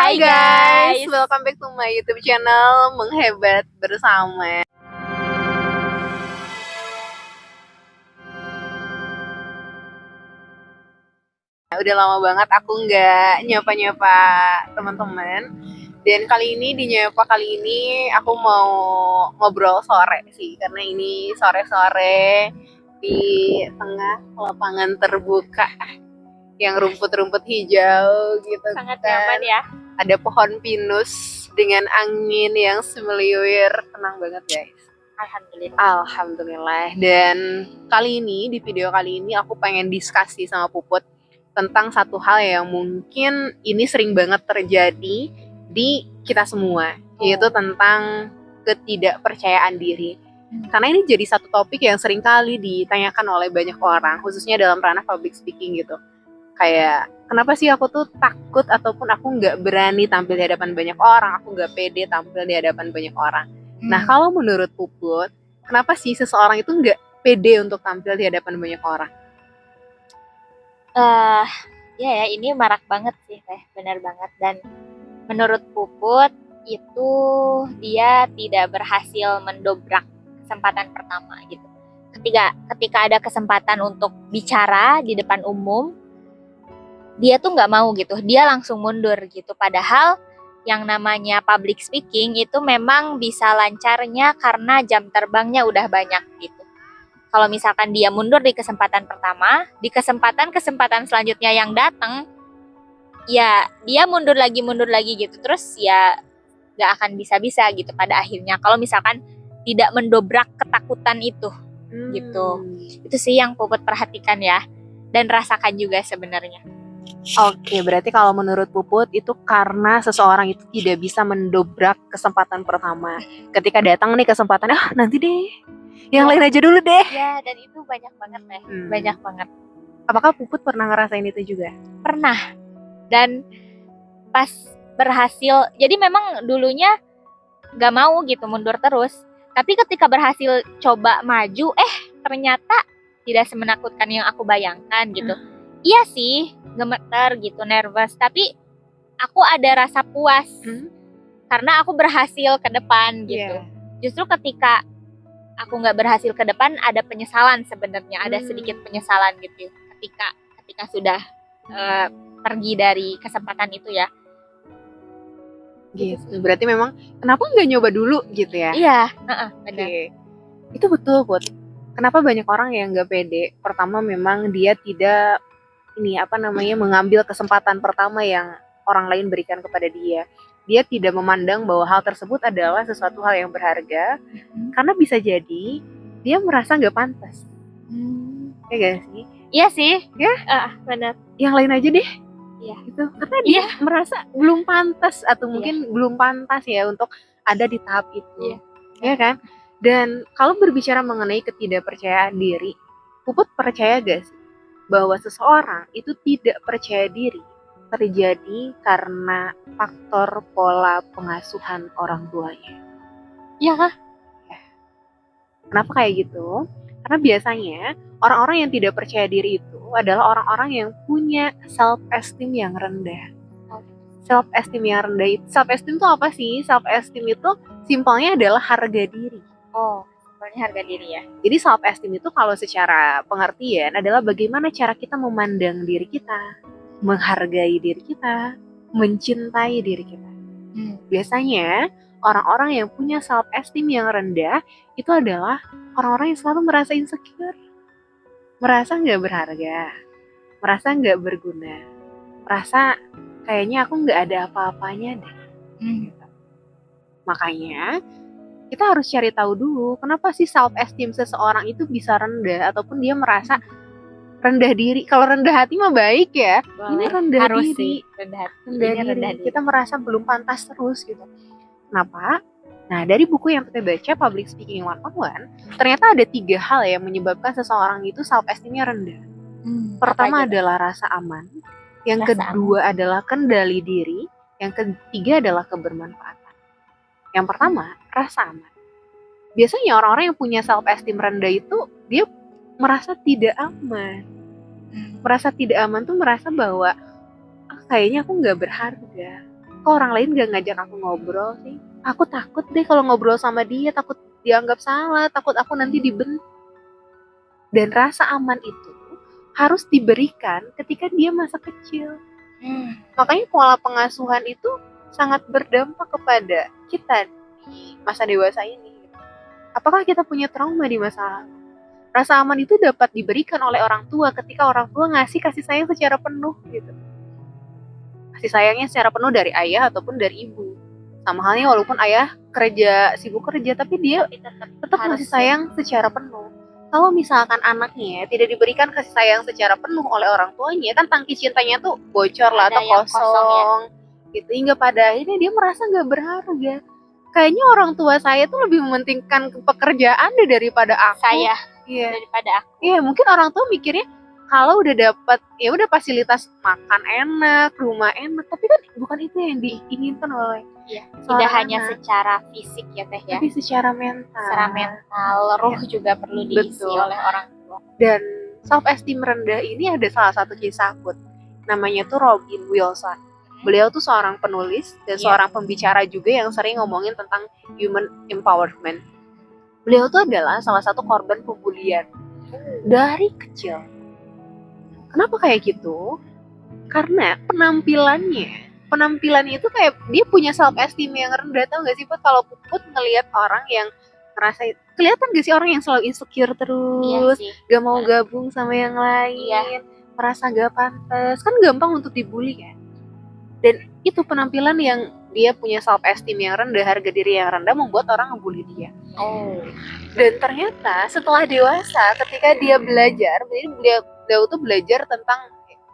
Hai guys, welcome back to my YouTube channel Menghebat Bersama. Udah lama banget aku nggak nyapa-nyapa teman-teman. Dan kali ini di nyapa kali ini aku mau ngobrol sore sih, karena ini sore-sore di tengah lapangan terbuka yang rumput-rumput hijau gitu. Sangat nyaman ya. Ada pohon pinus dengan angin yang semeliwir, tenang banget guys. Alhamdulillah. Dan kali ini, di video kali ini aku pengen diskusi sama Puput tentang satu hal yang mungkin ini sering banget terjadi di kita semua, yaitu tentang ketidakpercayaan diri. Karena ini jadi satu topik yang sering kali ditanyakan oleh banyak orang, khususnya dalam ranah public speaking gitu. Kayak, kenapa sih aku tuh takut ataupun aku nggak berani tampil di hadapan banyak orang, aku nggak pede tampil di hadapan banyak orang. Nah, kalau menurut Puput, kenapa sih seseorang itu nggak pede untuk tampil di hadapan banyak orang? Ya, ini marak banget sih, benar banget. Dan menurut Puput itu dia tidak berhasil mendobrak kesempatan pertama gitu. Ketika ada kesempatan untuk bicara di depan umum, dia tuh nggak mau gitu, dia langsung mundur gitu. Padahal yang namanya public speaking itu memang bisa lancarnya karena jam terbangnya udah banyak gitu. Kalau misalkan dia mundur di kesempatan pertama, di kesempatan selanjutnya yang datang, ya dia mundur lagi gitu. Terus ya nggak akan bisa gitu pada akhirnya. Kalau misalkan tidak mendobrak ketakutan itu, gitu. Itu sih yang Puput perhatikan ya, dan rasakan juga sebenarnya. Oke, berarti kalau menurut Puput itu karena seseorang itu tidak bisa mendobrak kesempatan pertama. Ketika datang nih kesempatan, nanti deh, yang lain aja dulu deh. Ya, dan itu banyak banget banyak banget. Apakah Puput pernah ngerasain itu juga? Pernah. Dan pas berhasil, jadi memang dulunya gak mau gitu mundur terus. Tapi ketika berhasil coba maju, ternyata tidak semenakutkan yang aku bayangkan gitu. Iya sih, gemeter gitu, nervous. Tapi aku ada rasa puas karena aku berhasil ke depan gitu. Justru ketika aku nggak berhasil ke depan, ada penyesalan sebenarnya, ada sedikit penyesalan gitu. Ketika sudah pergi dari kesempatan itu ya. Gitu. Berarti memang kenapa nggak nyoba dulu gitu ya? Iya, benar. Itu betul, Put. Kenapa banyak orang yang nggak pede? Pertama memang dia tidak mengambil kesempatan pertama yang orang lain berikan kepada dia. Dia tidak memandang bahwa hal tersebut adalah sesuatu hal yang berharga, karena bisa jadi dia merasa nggak pantas. Ya gak sih? Iya sih. Ya? Benar. Yang lain aja deh. Iya. Gitu. Karena dia merasa belum pantas atau mungkin belum pantas ya untuk ada di tahap itu. Ya kan? Dan kalau berbicara mengenai ketidakpercayaan diri, Puput percaya gak sih bahwa seseorang itu tidak percaya diri terjadi karena faktor pola pengasuhan orang tuanya? Iya kah? Kenapa kayak gitu? Karena biasanya orang-orang yang tidak percaya diri itu adalah orang-orang yang punya self-esteem yang rendah. Self-esteem yang rendah itu, self-esteem itu apa sih? Self-esteem itu simpelnya adalah harga diri. Simpelnya harga diri ya. Jadi self-esteem itu kalau secara pengertian adalah bagaimana cara kita memandang diri kita, menghargai diri kita, mencintai diri kita. Biasanya orang-orang yang punya self-esteem yang rendah itu adalah orang-orang yang selalu merasa insecure, merasa nggak berharga, merasa nggak berguna, merasa kayaknya aku nggak ada apa-apanya deh. Makanya kita harus cari tahu dulu kenapa sih self-esteem seseorang itu bisa rendah ataupun dia merasa rendah diri. Kalau rendah hati mah baik ya. Ini rendah Harus diri. Sih, rendah diri. Kita merasa belum pantas terus gitu. Kenapa? Nah, dari buku yang kita baca, Public Speaking 101, ternyata ada 3 hal yang menyebabkan seseorang itu self-esteemnya rendah. Pertama adalah rasa aman, yang kedua adalah kendali diri, yang ketiga adalah kebermanfaatan. Yang pertama, rasa aman. Biasanya orang-orang yang punya self-esteem rendah itu, dia merasa tidak aman. Merasa tidak aman tuh merasa bahwa kayaknya aku nggak berharga. kok orang lain gak ngajak aku ngobrol sih? Aku takut deh kalau ngobrol sama dia, takut dianggap salah, takut aku nanti dibenci. Dan rasa aman itu harus diberikan ketika dia masa kecil. Makanya pola pengasuhan itu sangat berdampak kepada kita di masa dewasa ini. Apakah kita punya trauma di masa lalu? Rasa aman itu dapat diberikan oleh orang tua ketika orang tua ngasih kasih sayang secara penuh gitu. Kasih sayangnya secara penuh dari ayah ataupun dari ibu. Sama halnya walaupun ayah sibuk kerja, tapi dia tetap ngasih sayang secara penuh. Kalau misalkan anaknya tidak diberikan kasih sayang secara penuh oleh orang tuanya, kan tangki cintanya tuh bocor lah atau kosong gitu, hingga pada akhirnya dia merasa gak berharga. Kayaknya orang tua saya tuh lebih mementingkan pekerjaan deh daripada aku. Daripada aku. Iya, mungkin orang tua mikirnya kalau udah dapat ya udah fasilitas makan enak, rumah enak, tapi kan bukan itu yang diinginkan oleh tidak hanya secara fisik ya Teh ya, tapi secara mental, ruh juga perlu diisi oleh orang tua. Dan self esteem rendah ini ada salah satu kisah quote, namanya tuh Robin Wilson. Beliau tuh seorang penulis dan seorang pembicara juga yang sering ngomongin tentang human empowerment. Beliau tuh adalah salah satu korban pembulian dari kecil. Kenapa kayak gitu? Karena penampilannya itu kayak dia punya self esteem yang rendah. Tau gak sih Put, kalau Put ngelihat orang yang ngerasa, kelihatan gak sih orang yang selalu insecure terus, gak mau gabung sama yang lain, merasa gak pantas, kan gampang untuk dibully kan. Dan itu penampilan yang dia punya self esteem yang rendah, harga diri yang rendah, membuat orang ngebully dia. Dan ternyata setelah dewasa, ketika dia belajar, beliau tuh belajar tentang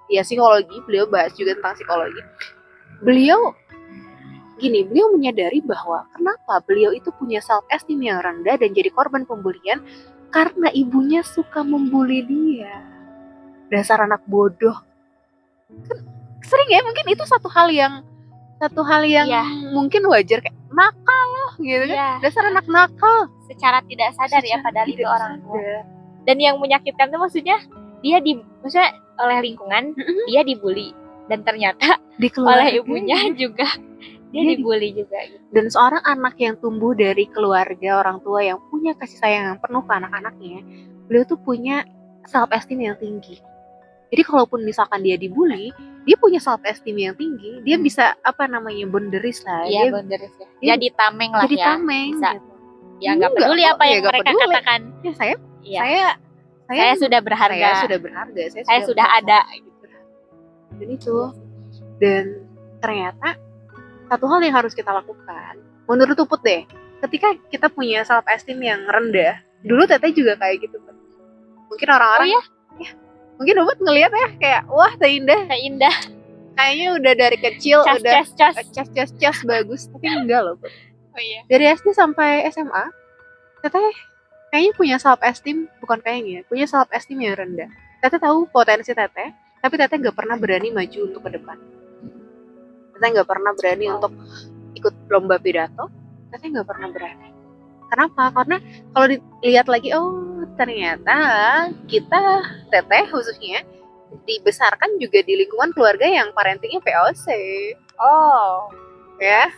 psikologi, beliau bahas juga tentang psikologi. Beliau menyadari bahwa kenapa beliau itu punya self esteem yang rendah dan jadi korban pembulian, karena ibunya suka membuli dia. Dasar anak bodoh. Kan sering ya, mungkin itu satu hal yang mungkin wajar, kayak nakal loh gitu kan. Dasar anak nakal. Secara tidak sadar padahal itu orang tua. Dan yang menyakitkan tuh maksudnya dia maksudnya oleh lingkungan dia dibully, dan ternyata oleh ibunya juga dia dibully juga gitu. Dan seorang anak yang tumbuh dari keluarga orang tua yang punya kasih sayang yang penuh ke anak-anaknya, beliau tuh punya self esteem yang tinggi. Jadi kalaupun misalkan dia dibully, dia punya self esteem yang tinggi, dia bisa boundaries lah. Boundaries ya. Jadi tameng lah jadi ya. tameng bisa. Gitu. Ya nggak peduli apa yang mereka katakan. Saya sudah berharga. Saya sudah ada. Dan itu. Dan ternyata satu hal yang harus kita lakukan, menurut Puput deh, ketika kita punya self esteem yang rendah, dulu Teteh juga kayak gitu kan. Mungkin orang-orang mungkin Puput ngelihat ya kayak wah terindah. Kayaknya udah dari kecil cas bagus, tapi enggak loh. Dari SD sampai SMA, Teteh kayaknya punya self esteem, punya self esteem yang rendah. Teteh tahu potensi Teteh, tapi Teteh nggak pernah berani maju untuk ke depan. Teteh nggak pernah berani untuk ikut lomba pidato. Teteh nggak pernah berani. Kenapa? Karena kalau dilihat lagi, ternyata kita Teteh khususnya dibesarkan juga di lingkungan keluarga yang parentingnya VOC. Ya.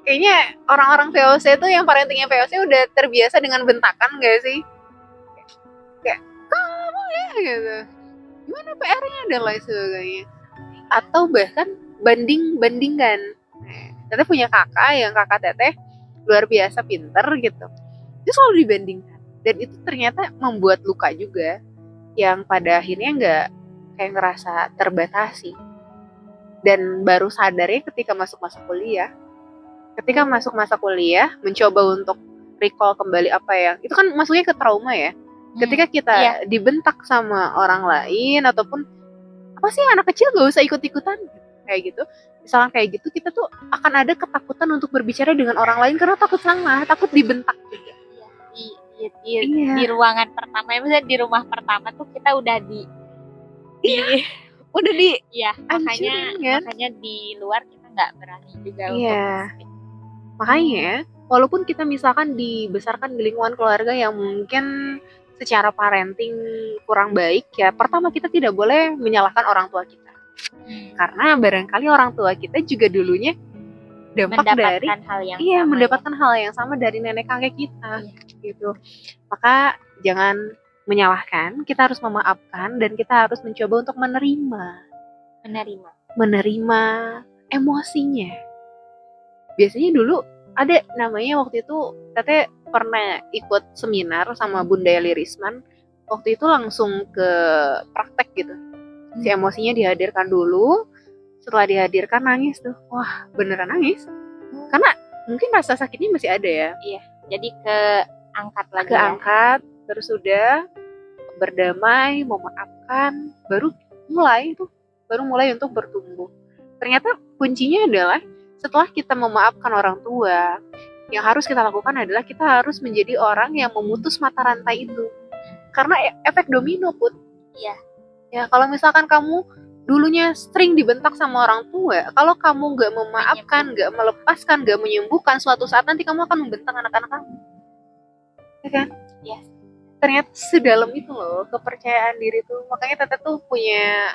Kayaknya orang-orang VOC itu yang parentingnya VOC udah terbiasa dengan bentakan gak sih? Kayak, kamu ya gitu. Gimana PR-nya dan lain sebagainya. Atau bahkan banding-bandingkan. Teteh punya kakak Teteh luar biasa pinter gitu. Dia selalu dibandingkan. Dan itu ternyata membuat luka juga. Yang pada akhirnya gak kayak ngerasa terbatasi. Dan baru sadarnya ketika masuk masa kuliah. Ketika masuk masa kuliah, mencoba untuk recall kembali apa yang itu kan masuknya ke trauma ya. Ketika kita dibentak sama orang lain ataupun apa sih anak kecil gak usah ikut-ikutan kayak gitu. Misalnya kayak gitu, kita tuh akan ada ketakutan untuk berbicara dengan orang lain karena takut salah, takut dibentak juga. Di ruangan pertama, misalnya di rumah pertama tuh kita udah makanya di luar kita nggak berani juga untuk makanya walaupun kita misalkan dibesarkan di lingkungan keluarga yang mungkin secara parenting kurang baik ya, pertama kita tidak boleh menyalahkan orang tua kita. Karena barangkali orang tua kita juga dulunya dampak dari Mendapatkan hal yang iya, sama ya. mendapatkan hal yang sama dari nenek kakek kita Iya. gitu. Maka jangan menyalahkan, kita harus memaafkan dan kita harus mencoba untuk menerima emosinya. Biasanya dulu ada namanya waktu itu Teteh pernah ikut seminar sama Bunda Eli Risman. Waktu itu langsung ke praktek gitu. Si emosinya dihadirkan dulu, setelah dihadirkan nangis tuh. Wah, beneran nangis. Karena mungkin rasa sakitnya masih ada ya. Iya, jadi keangkat lagi ya. Keangkat, terus sudah berdamai, memaafkan, baru mulai untuk bertumbuh. Ternyata kuncinya adalah setelah kita memaafkan orang tua, yang harus kita lakukan adalah kita harus menjadi orang yang memutus mata rantai itu. Karena efek domino, Put. Iya. Ya, kalau misalkan kamu dulunya sering dibentak sama orang tua, kalau kamu nggak memaafkan, nggak melepaskan, nggak menyembuhkan, suatu saat nanti kamu akan membentak anak-anak kamu. Ya kan? Iya. Ternyata sedalam itu loh kepercayaan diri tuh. Makanya Teteh tuh punya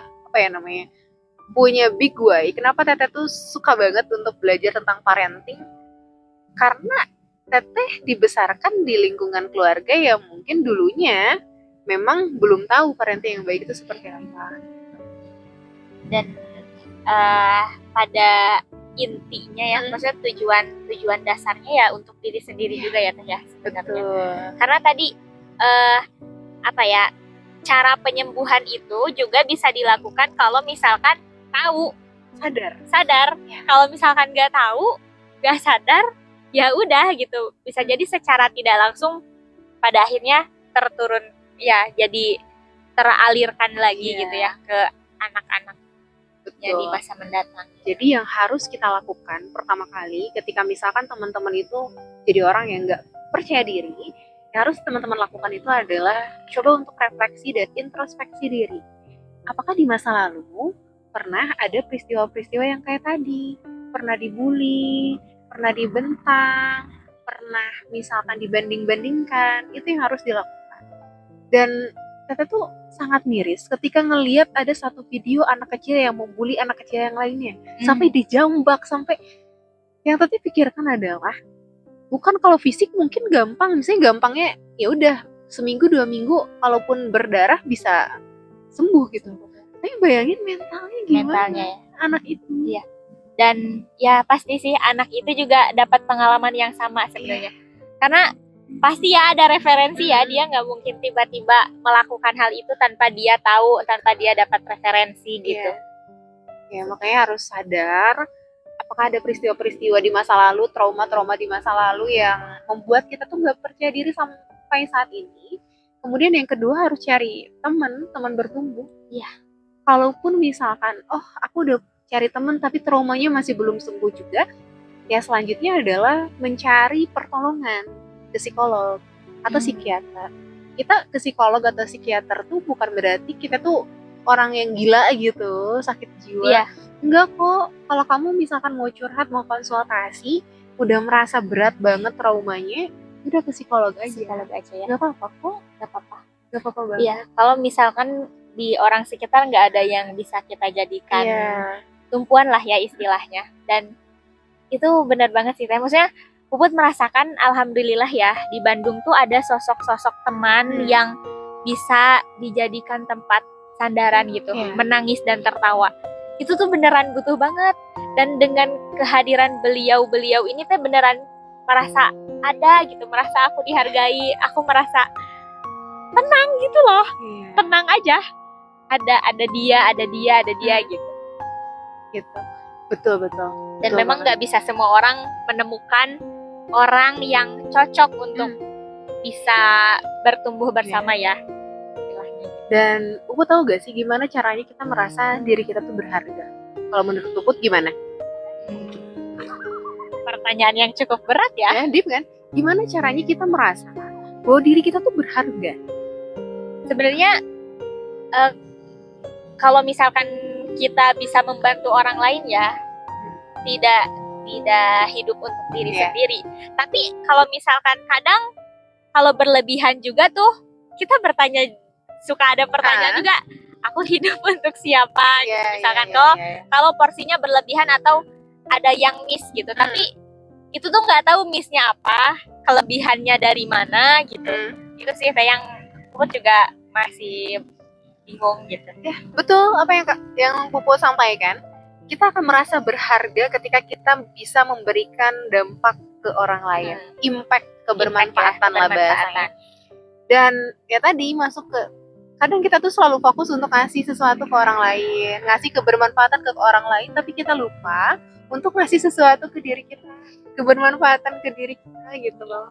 punya big why. Kenapa Teteh tuh suka banget untuk belajar tentang parenting? Karena Teteh dibesarkan di lingkungan keluarga yang mungkin dulunya memang belum tahu parenting yang baik itu seperti apa. Dan pada intinya ya, maksudnya tujuan dasarnya ya untuk diri sendiri juga ya Teh ya sebenarnya. Betul. Karena tadi cara penyembuhan itu juga bisa dilakukan kalau misalkan tahu, sadar. Ya. Kalau misalkan nggak tahu, nggak sadar, ya udah gitu. Bisa jadi secara tidak langsung pada akhirnya terturun ya, jadi teralirkan lagi gitu ya ke anak-anak. Betul. Di masa mendatang. Jadi yang harus kita lakukan pertama kali ketika misalkan teman-teman itu jadi orang yang nggak percaya diri, yang harus teman-teman lakukan itu adalah coba untuk refleksi dan introspeksi diri. Apakah di masa lalu pernah ada peristiwa-peristiwa yang kayak tadi? Pernah dibully, pernah dibentang, pernah misalkan dibanding-bandingkan, itu yang harus dilakukan. Dan Teteh tuh sangat miris ketika ngelihat ada satu video anak kecil yang membuli anak kecil yang lainnya, sampai dijambak, sampai yang Teteh pikirkan adalah bukan kalau fisik mungkin gampang, misalnya gampangnya ya udah seminggu 2 minggu kalaupun berdarah bisa sembuh gitu. Tapi bayangin mentalnya gimana ya. Anak itu. Iya. Dan ya pasti sih anak itu juga dapat pengalaman yang sama sebenarnya. Karena pasti ya ada referensi ya, dia nggak mungkin tiba-tiba melakukan hal itu tanpa dia tahu, tanpa dia dapat referensi gitu. Ya makanya harus sadar apakah ada peristiwa-peristiwa di masa lalu, trauma-trauma di masa lalu yang membuat kita tuh nggak percaya diri sampai saat ini. Kemudian yang kedua harus cari teman bertumbuh. Iya. Kalaupun misalkan, aku udah cari teman tapi traumanya masih belum sembuh juga, ya selanjutnya adalah mencari pertolongan ke psikolog atau psikiater. Kita ke psikolog atau psikiater tuh bukan berarti kita tuh orang yang gila gitu, sakit jiwa. Iya. Enggak kok. Kalau kamu misalkan mau curhat, mau konsultasi, udah merasa berat banget traumanya, udah ke psikolog aja. Ya. Gak apa-apa kok. Gak apa-apa banget. Iya. Kalau misalkan di orang sekitar nggak ada yang bisa kita jadikan tumpuan lah ya istilahnya. Dan itu benar banget sih Teh. Maksudnya Puput merasakan alhamdulillah ya di Bandung tuh ada sosok-sosok teman yang bisa dijadikan tempat sandaran gitu, menangis dan tertawa. Itu tuh beneran butuh banget. Dan dengan kehadiran beliau-beliau ini Teh beneran merasa ada gitu, merasa aku dihargai, aku merasa tenang gitu loh. Tenang aja. Ada dia gitu. Gitu. Betul. Dan memang nggak bisa semua orang menemukan orang yang cocok untuk bisa bertumbuh bersama ya. Dan Puput tahu gak sih gimana caranya kita merasa diri kita tuh berharga? Kalau menurut Puput gimana? Pertanyaan yang cukup berat ya. Deep kan? Gimana caranya kita merasa bahwa diri kita tuh berharga? Sebenarnya kalau misalkan kita bisa membantu orang lain ya, tidak hidup untuk diri sendiri. Tapi kalau misalkan kadang kalau berlebihan juga tuh kita bertanya, suka ada pertanyaan juga, aku hidup untuk siapa? Misalkan kalau porsinya berlebihan atau ada yang miss gitu, tapi itu tuh nggak tahu missnya apa, kelebihannya dari mana gitu. Itu sih Teh yang Puput juga masih bingung gitu. Ya, betul apa yang Pupu sampaikan. Kita akan merasa berharga ketika kita bisa memberikan dampak ke orang lain, impact, kebermanfaatan lah bahasanya. Dan ya tadi masuk ke kadang kita tuh selalu fokus untuk ngasih sesuatu ke orang lain, ngasih kebermanfaatan ke orang lain, tapi kita lupa untuk ngasih sesuatu ke diri kita, kebermanfaatan ke diri kita gitu loh.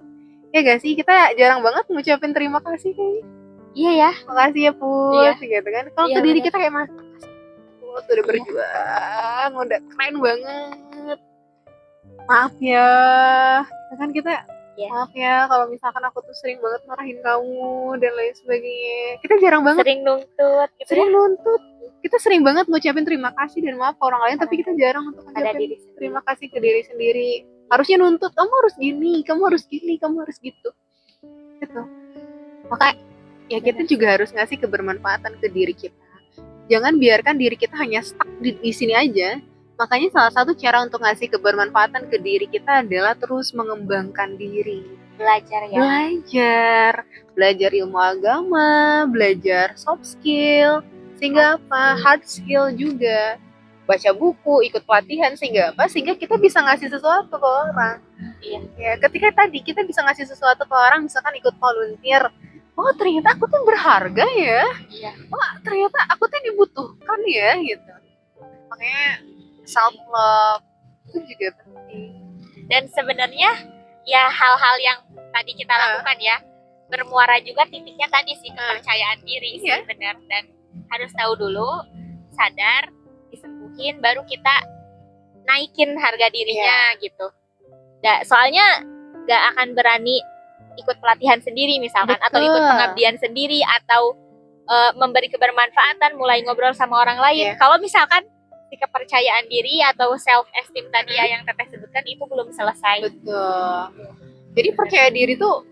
Ya gak sih, kita jarang banget ngucapin terima kasih kayaknya. Iya ya, makasih ya Put, gitu kan. Kalau ke diri kita kayak Put udah berjuang, udah keren banget. Maaf ya, kan kita maaf ya kalau misalkan aku tuh sering banget marahin kamu dan lain sebagainya. Kita jarang banget sering nuntut gitu. Kita sering banget ngucapin terima kasih dan maaf ke orang lain, tapi kita jarang untuk ngucapin terima kasih ke diri sendiri. Harusnya nuntut, kamu harus gini, kamu harus gini, kamu harus gitu. Gitu. Maka ya kita juga harus ngasih kebermanfaatan ke diri kita. Jangan biarkan diri kita hanya stuck di sini aja. Makanya salah satu cara untuk ngasih kebermanfaatan ke diri kita adalah terus mengembangkan diri. Belajar ilmu agama, belajar soft skill, sehingga apa? Hard skill juga. Baca buku, ikut pelatihan, sehingga apa? Sehingga kita bisa ngasih sesuatu ke orang. Ya, ketika tadi kita bisa ngasih sesuatu ke orang, misalkan ikut volunteer, oh ternyata aku tuh berharga ya. Oh ternyata aku tuh dibutuhkan ya gitu. Makanya self love itu juga penting. Dan sebenarnya ya hal-hal yang tadi kita lakukan ya bermuara juga titiknya tadi sih kepercayaan diri sih benar. Dan harus tahu dulu, sadar, disembuhin, baru kita naikin harga dirinya gitu. Soalnya gak akan berani ikut pelatihan sendiri misalkan, atau ikut pengabdian sendiri, atau memberi kebermanfaatan, mulai ngobrol sama orang lain. Kalau misalkan si kepercayaan diri atau self esteem tadi ya yang Teteh sebutkan itu belum selesai. Betul. Jadi percaya diri tuh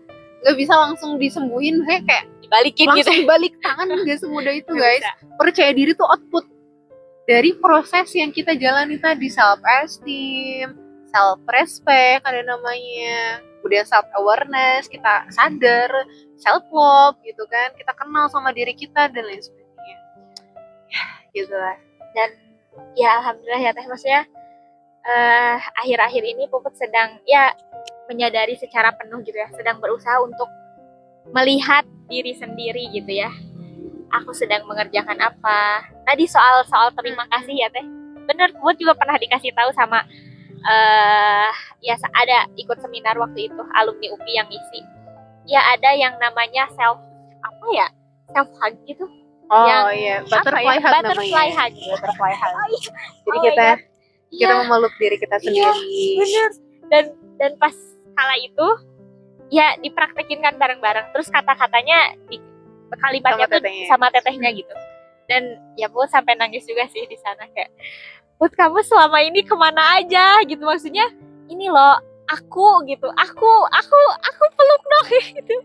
nggak bisa langsung disembuhin, kayak dibalikin langsung gitu. Dibalik tangan, nggak semudah itu guys. Percaya diri tuh output dari proses yang kita jalani tadi, self esteem, self respect ada namanya, kemudian self awareness, kita sadar, self love gitu kan, kita kenal sama diri kita dan lain sebagainya. Ya, gitu lah. Dan ya alhamdulillah ya Teh, maksudnya akhir-akhir ini Puput sedang ya menyadari secara penuh gitu ya, sedang berusaha untuk melihat diri sendiri gitu ya. Aku sedang mengerjakan apa. Tadi soal terima kasih ya Teh, bener, Puput juga pernah dikasih tahu sama ya ada ikut seminar waktu itu alumni UPI yang ngisi. Ya ada yang namanya self hug gitu. Butterfly hug namanya. Butterfly hug. Jadi kita memeluk diri kita sendiri. Bener. Dan pas kala itu ya dipraktekin kan bareng-bareng. Terus kata-katanya kalimatnya tuh sama tetehnya gitu. Dan ya Put sampai nangis juga sih di sana, kayak Put kamu selama ini kemana aja gitu, maksudnya ini loh aku gitu, aku peluk dong gitu.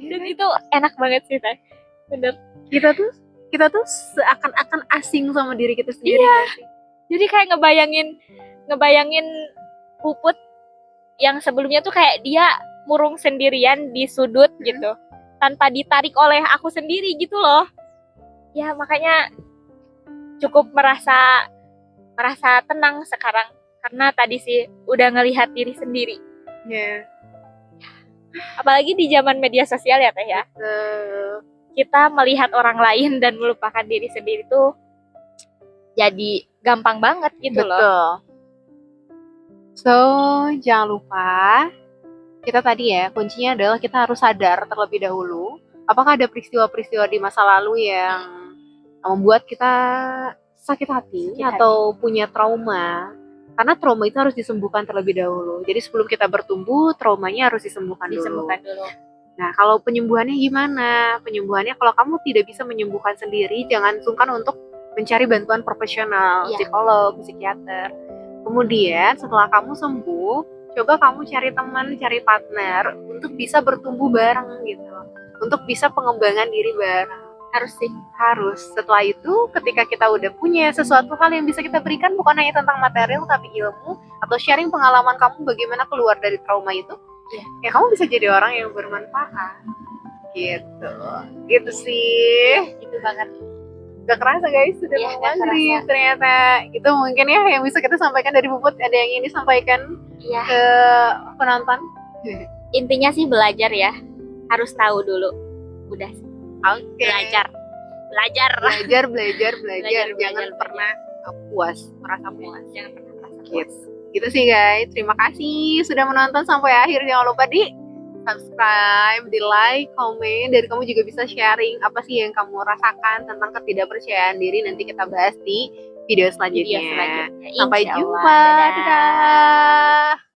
Dan itu enak banget sih Teh. Bener. Kita tuh seakan-akan asing sama diri kita sendiri. Iya. Jadi kayak ngebayangin Puput yang sebelumnya tuh kayak dia murung sendirian di sudut gitu, tanpa ditarik oleh aku sendiri gitu loh. Ya makanya cukup merasa tenang sekarang karena tadi sih udah ngelihat diri sendiri. Apalagi di zaman media sosial ya Teh ya. Kita melihat orang lain dan melupakan diri sendiri tuh jadi gampang banget gitu loh. So, jangan lupa kita tadi ya, kuncinya adalah kita harus sadar terlebih dahulu apakah ada peristiwa-peristiwa di masa lalu yang membuat kita sakit hati atau punya trauma. Karena trauma itu harus disembuhkan terlebih dahulu. Jadi sebelum kita bertumbuh, traumanya harus disembuhkan dulu. Nah, kalau penyembuhannya gimana? Penyembuhannya kalau kamu tidak bisa menyembuhkan sendiri, jangan sungkan untuk mencari bantuan profesional, psikolog, psikiater. Kemudian setelah kamu sembuh, coba kamu cari teman, cari partner untuk bisa bertumbuh bareng gitu. Untuk bisa pengembangan diri bareng. Harus sih. Harus. Setelah itu, ketika kita udah punya sesuatu hal yang bisa kita berikan, bukan hanya tentang material, tapi ilmu, atau sharing pengalaman kamu bagaimana keluar dari trauma itu, ya kamu bisa jadi orang yang bermanfaat. Gitu sih. Gitu banget. Gak kerasa guys, sudah Iya, mau gak maghrib kerasa. ternyata. Itu mungkin ya yang bisa kita sampaikan dari Puput. Ada yang ingin disampaikan Iya. ke penonton? Intinya sih belajar ya. Harus tahu dulu. Udah. Oke. Belajar. Belajar. Jangan pernah puas, merasa puas. Jangan pernah merasa puas. Gitu sih guys. Terima kasih sudah menonton sampai akhir. Jangan lupa di subscribe, di like, komen. Dari kamu juga bisa sharing apa sih yang kamu rasakan tentang ketidakpercayaan diri. Nanti kita bahas di video selanjutnya. Sampai Insya Allah. jumpa. Dadah. Dadah.